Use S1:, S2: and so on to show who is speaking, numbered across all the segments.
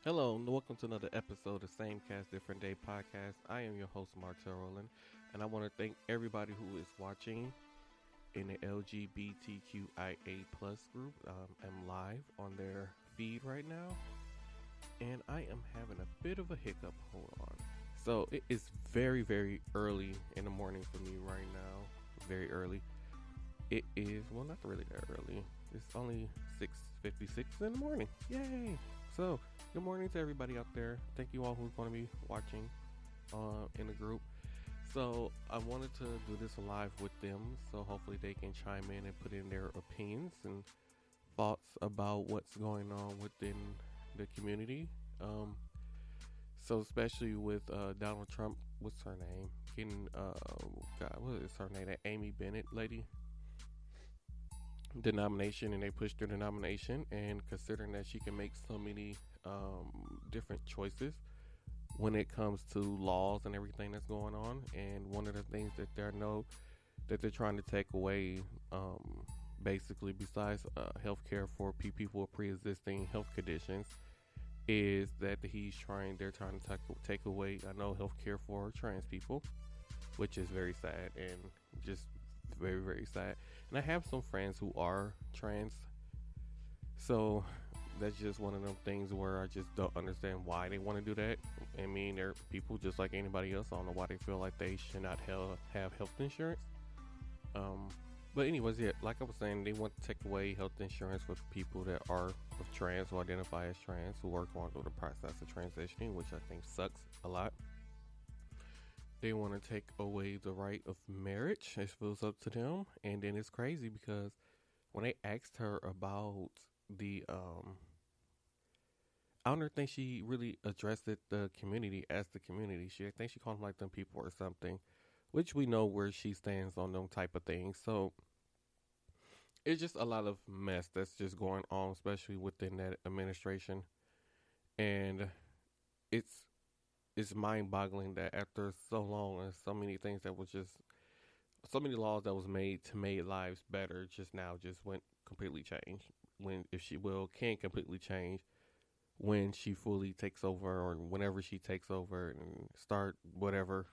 S1: Hello, and welcome to another episode of Same Cast Different Day podcast. I am your host, MARTEL, and I want to thank everybody who is watching in the LGBTQIA plus group. I'm live on their feed right now, and I am having a bit of a hiccup. Hold on. So it is very, very early in the morning for me right now. Very early. It is not really that early. It's only 6:56 in the morning. Yay! So, good morning to everybody out there. Thank you all who's going to be watching in the group. So, I wanted to do this live with them, so hopefully they can chime in and put in their opinions and thoughts about what's going on within the community. So, especially with Donald Trump, what's her name? Getting, God, what is her name? That Amy Bennett lady? The nomination, and they pushed her the nomination, and considering that she can make so many different choices when it comes to laws and everything that's going on, and one of the things that they're trying to take away, basically besides health care for people with pre-existing health conditions, is that they're trying to take away, I know, health care for trans people, which is very sad and just very, very sad. And I have some friends who are trans, so that's just one of them things where I just don't understand why they want to do that. I mean, they're people just like anybody else. I don't know why they feel like they should not have health insurance. But anyways, yeah, like I was saying, they want to take away health insurance for people that are of trans, who identify as trans, who are going through the process of transitioning, which I think sucks a lot. They want to take away the right of marriage. It feels up to them. And then it's crazy because when they asked her about I don't think she really addressed it, the community as the community. I think she called them like them people or something, which we know where she stands on them type of things. So it's just a lot of mess that's just going on, especially within that administration. And it's it's mind boggling that after so long and so many things that was just so many laws that was made to make lives better just now just went completely changed. When if she will can completely change when she fully takes over, or whenever she takes over and start whatever,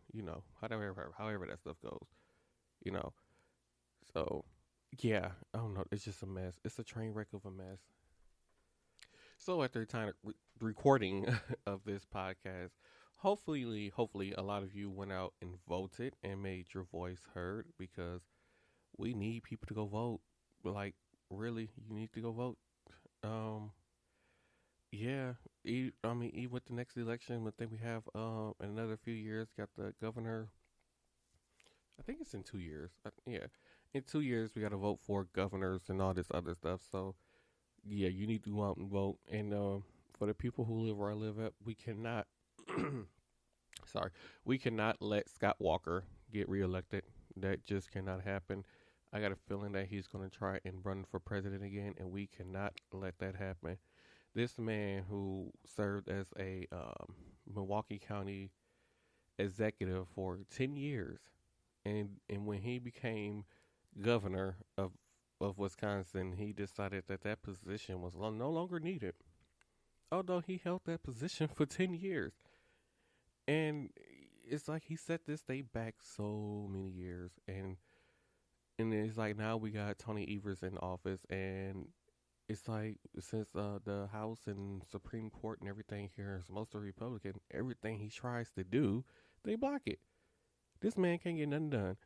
S1: however that stuff goes, you know. So yeah, I don't know. It's just a mess. It's a train wreck of a mess. So after the time of recording of this podcast, hopefully a lot of you went out and voted and made your voice heard, because we need people to go vote. Like, really, you need to go vote. Um, yeah, I mean, even with the next election, I think we have in another few years got the governor. I think it's in 2 years. Yeah, in 2 years we got to vote for governors and all this other stuff. So yeah, you need to go out and vote. And for the people who live where I live at, we cannot. Sorry, we cannot let Scott Walker get reelected. That just cannot happen. I got a feeling that he's going to try and run for president again, and we cannot let that happen. This man who served as a Milwaukee County executive for 10 years, and when he became governor of Wisconsin, he decided that that position was no longer needed. Although he held that position for 10 years. And it's like he set this state back so many years. And it's like now we got Tony Evers in office, and it's like since the House and Supreme Court and everything here is mostly Republican, everything he tries to do, they block it. This man can't get nothing done.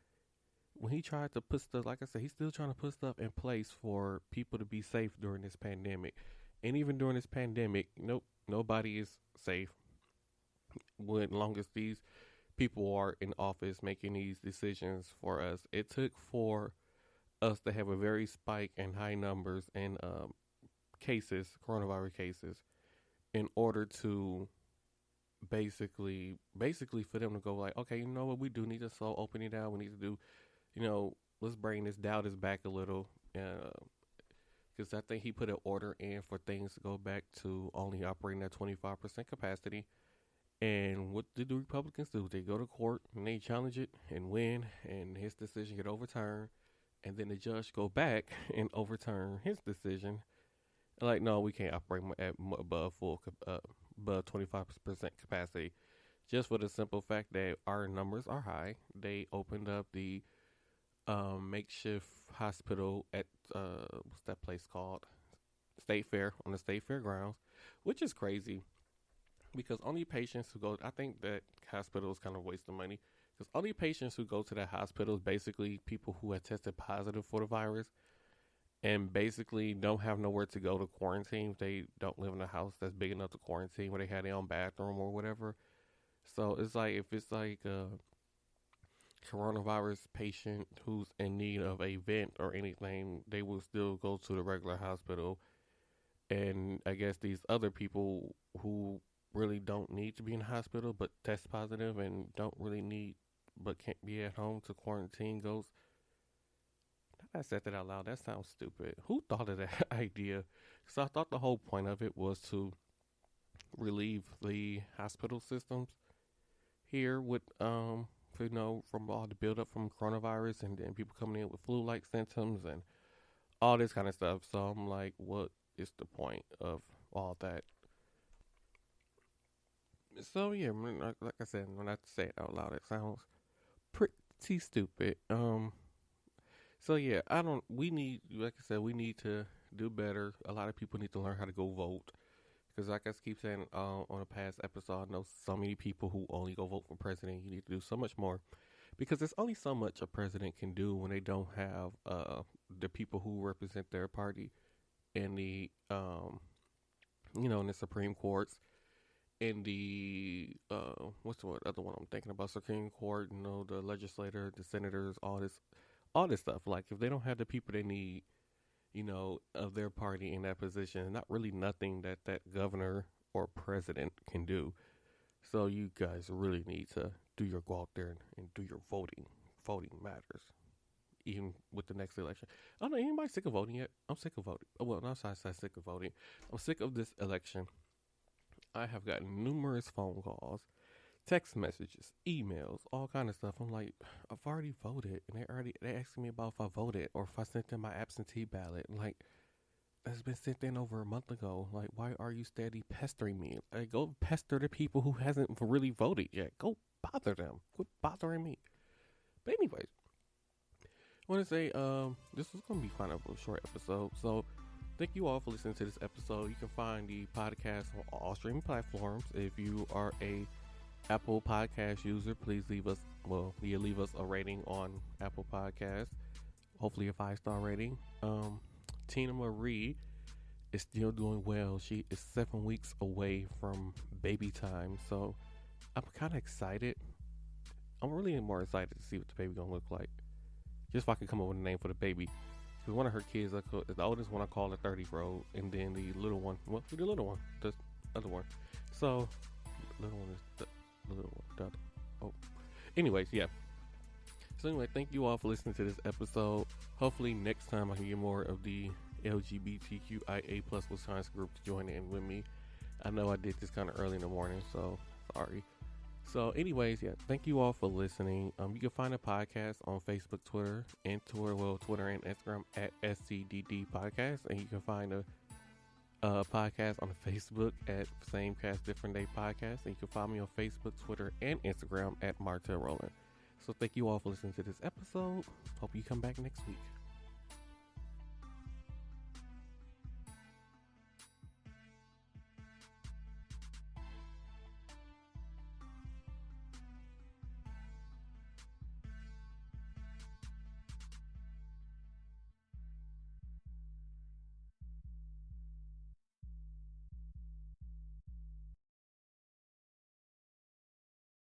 S1: When he tried to put stuff, like I said, he's still trying to put stuff in place for people to be safe during this pandemic. And even during this pandemic, nope, nobody is safe. When long as these people are in office making these decisions for us, it took for us to have a very spike in high numbers in cases, coronavirus cases, in order to basically for them to go like, okay, you know what, we do need to slow opening down. We need to do, let's bring this down this back a little. Because I think he put an order in for things to go back to only operating at 25% capacity. And what did the Republicans do? They go to court and they challenge it and win, and his decision get overturned. And then the judge go back and overturn his decision. Like, no, we can't operate above above 25% capacity, just for the simple fact that our numbers are high. They opened up the makeshift hospital at what's that place called? State Fair, on the State Fair grounds, which is crazy because only patients who go. I think that hospital is kind of wasting money because only patients who go to that hospital is basically people who have tested positive for the virus and basically don't have nowhere to go to quarantine if they don't live in a house that's big enough to quarantine where they have their own bathroom or whatever. So it's like if it's like a coronavirus patient who's in need of a vent or anything, they will still go to the regular hospital. And I guess these other people who really don't need to be in the hospital but test positive and don't really need but can't be at home to quarantine goes. I said that out loud. That sounds stupid. Who thought of that idea? Because I thought the whole point of it was to relieve the hospital systems here with from all the buildup from coronavirus and then people coming in with flu-like symptoms and all this kind of stuff. So I'm like, what is the point of all that? So yeah, like I said, when I say it out loud, it sounds pretty stupid. So yeah, I don't. We need, like I said, we need to do better. A lot of people need to learn how to go vote. Because like I keep saying on a past episode, I know so many people who only go vote for president. You need to do so much more. Because there's only so much a president can do when they don't have the people who represent their party in the in the Supreme Courts, in the what's the other one I'm thinking about? Supreme Court, the legislator, the senators, all this stuff. Like if they don't have the people they need, of their party in that position, not really nothing that governor or president can do. So you guys really need to go out there and do your voting. Voting matters. Even with the next election. I don't know, anybody sick of voting yet? I'm sick of voting. Oh, well, not sick of voting. I'm sick of this election. I have gotten numerous phone calls, text messages, emails, all kind of stuff. I'm like, I've already voted, and they asking me about if I voted or if I sent in my absentee ballot. Like, that's been sent in over a month ago. Like, why are you steady pestering me? Like, go pester the people who hasn't really voted yet. Go bother them. Quit bothering me. But anyways, I want to say this is going to be kind of a short episode. So thank you all for listening to this episode. You can find the podcast on all streaming platforms. If you are a Apple Podcast user, please leave us a rating on Apple Podcasts. Hopefully a 5-star rating. Tina Marie is still doing well. She is 7 weeks away from baby time, so I'm kind of excited. I'm really more excited to see what the baby gonna look like. Just if I can come up with a name for the baby. Because one of her kids, the oldest one I call the 30-year-old, and then the little one, the other one. So, little one is the little one. Oh, anyways, yeah. So anyway, thank you all for listening to this episode. Hopefully next time I can get more of the LGBTQIA plus science group to join in with me. I know I did this kind of early in the morning, so sorry. So anyways, yeah, thank you all for listening. You can find a podcast on Facebook, Twitter and Instagram at SCDD Podcast, and you can find a podcast on Facebook at Same Cast Different Day Podcast, and you can find me on Facebook, Twitter, and Instagram at MARTEL ROWLAND. So thank you all for listening to this episode. Hope you come back next week.